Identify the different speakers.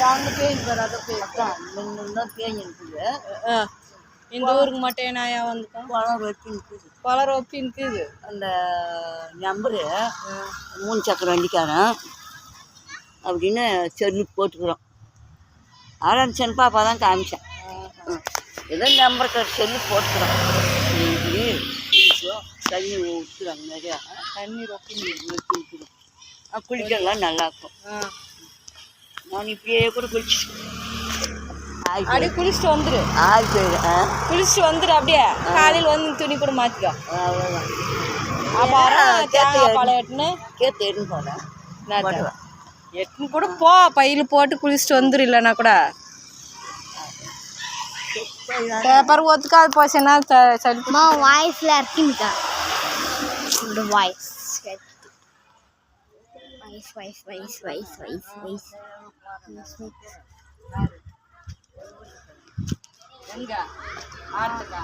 Speaker 1: அங்கே பேஞ்சு வராத பேசுதான் முன்னுன்னா பேஞ்சுருக்குது.
Speaker 2: இந்த ஊருக்கு மட்டும் நாயா வந்துட்டோம். பலர் ஒப்பி இருக்குது.
Speaker 1: அந்த நம்பரு 3 சக்கர வண்டிக்காரன் அப்படின்னு சொல்லி போட்டுக்கிறோம். ஆரம்பிச்சேன் பாப்பா தான் காமிச்சேன். ஏதோ நம்பருக்கு சொல்லி போட்டுக்கிறோம். தண்ணி ஊற்றுறாங்க நிறையா.
Speaker 2: தண்ணி ரொப்பி
Speaker 1: ஊற்றிக்கிறோம். குளிக்கலாம் நல்லாயிருக்கும். நான் இப்படியே கூட குளிச்சுட்டு
Speaker 2: அப்படியே குளிச்சுட்டு வந்துரு.
Speaker 1: ஆறு பேர்
Speaker 2: குளிச்சுட்டு வந்துரு. அப்படியே காலையில் வந்து துணி கூட மாற்றிக்கோ.
Speaker 1: அவ்வளோதான்.
Speaker 2: அப்புறம் தேங்காய் பாலை எட்டுன்னு
Speaker 1: கேத்து எட்டுன்னு போனேன்.
Speaker 2: எட்டுன்னு கூட போ, பையில் போட்டு குளிச்சுட்டு வந்துரு. இல்லைன்னா கூட பேப்பர் ஒத்துக்காது போச்சுன்னா
Speaker 3: சலிமா வாய்ஸ்ல இருக்குங்கக்கா. இந்த வாய்ஸ்
Speaker 2: எங்க ஆட்டுக்கா